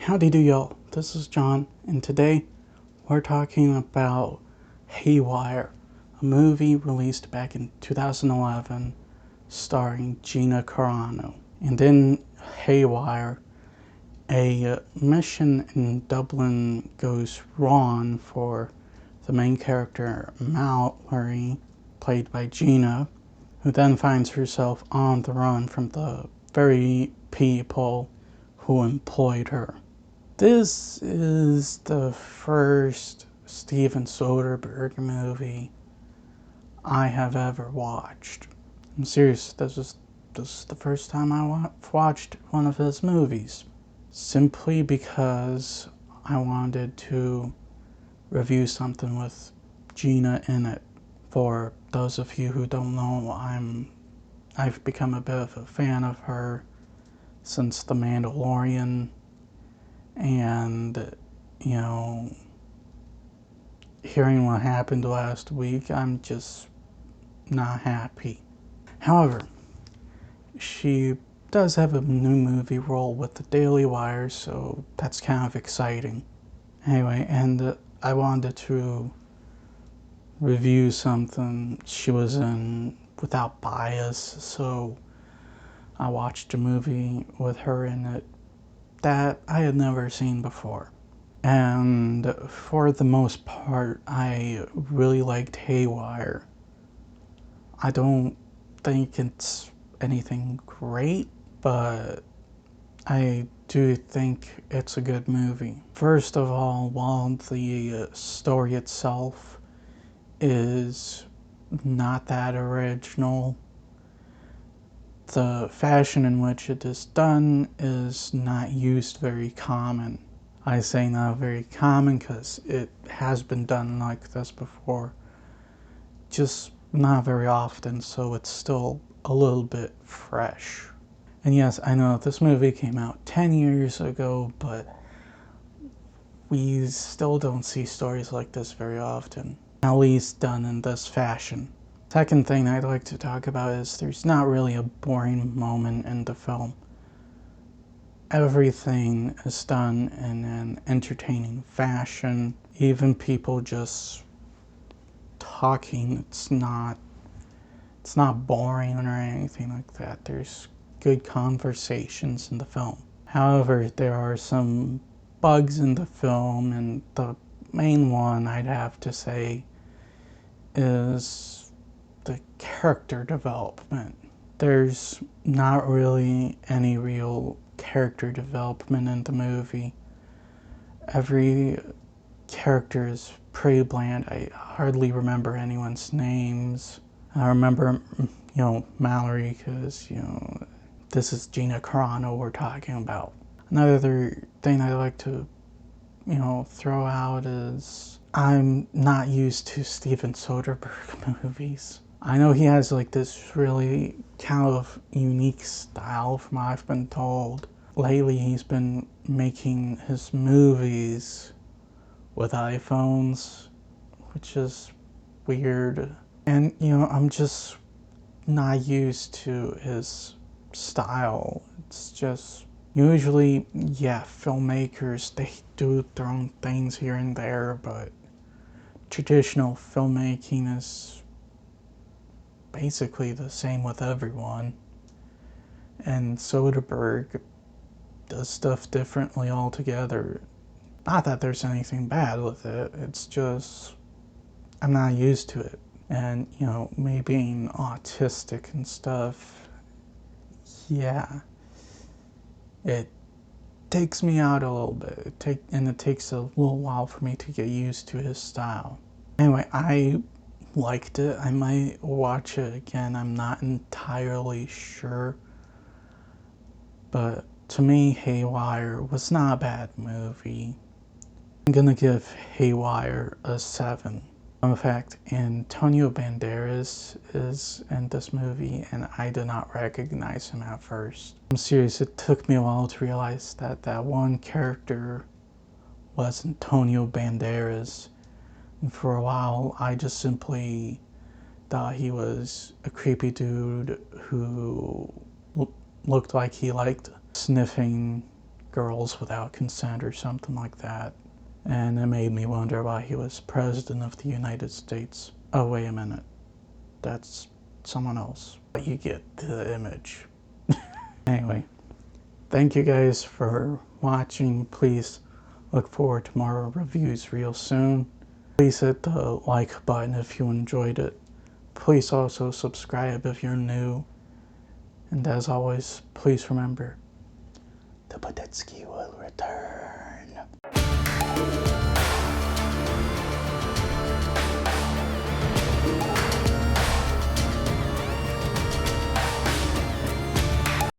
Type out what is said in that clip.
Howdy do y'all, this is John, and today we're talking about Haywire, a movie released back in 2011 starring Gina Carano. And in Haywire, a mission in Dublin goes wrong for the main character Mallory, played by Gina, who then finds herself on the run from the very people who employed her. This is the first Steven Soderbergh movie I have ever watched. I'm serious, this is the first time I watched one of his movies. Simply because I wanted to review something with Gina in it. For those of you who don't know, I've become a bit of a fan of her since The Mandalorian. And, hearing what happened last week, I'm just not happy. However, she does have a new movie role with the Daily Wire, so that's kind of exciting. Anyway, and I wanted to review something she was in without bias, so I watched a movie with her in it that I had never seen before. And for the most part, I really liked Haywire. I don't think it's anything great, but I do think it's a good movie. First of all, while the story itself is not that original, the fashion in which it is done is not used very common. I say not very common because it has been done like this before, just not very often, so it's still a little bit fresh. And yes, I know this movie came out 10 years ago, but we still don't see stories like this very often, at least done in this fashion. Second thing I'd like to talk about is there's not really a boring moment in the film. Everything is done in an entertaining fashion. Even people just talking, it's not boring or anything like that. There's good conversations in the film. However, there are some bugs in the film, and the main one I'd have to say is the character development. There's not really any real character development in the movie. Every character is pretty bland. I hardly remember anyone's names. I remember, Mallory, because, this is Gina Carano we're talking about. Another thing I like to, throw out is I'm not used to Steven Soderbergh movies. I know he has like this really kind of unique style from what I've been told. Lately he's been making his movies with iPhones, which is weird. And, I'm just not used to his style. It's just, usually, yeah, filmmakers, they do their own things here and there, but traditional filmmaking is basically the same with everyone. And Soderbergh does stuff differently altogether. Not that there's anything bad with it, it's just I'm not used to it. And, me being autistic and stuff, yeah, it takes me out a little bit. It takes a little while for me to get used to his style. Anyway, I liked it. I might watch it again. I'm not entirely sure. But to me, Haywire was not a bad movie. I'm gonna give Haywire a 7. In fact, Antonio Banderas is in this movie, and I did not recognize him at first. I'm serious, it took me a while to realize that that one character was Antonio Banderas. And for a while, I just simply thought he was a creepy dude who looked like he liked sniffing girls without consent or something like that. And it made me wonder why he was president of the United States. Oh, wait a minute. That's someone else. But you get the image. Anyway, thank you guys for watching. Please look forward to more reviews real soon. Please hit the like button if you enjoyed it. Please also subscribe if you're new. And as always, please remember, the Badetsky will return.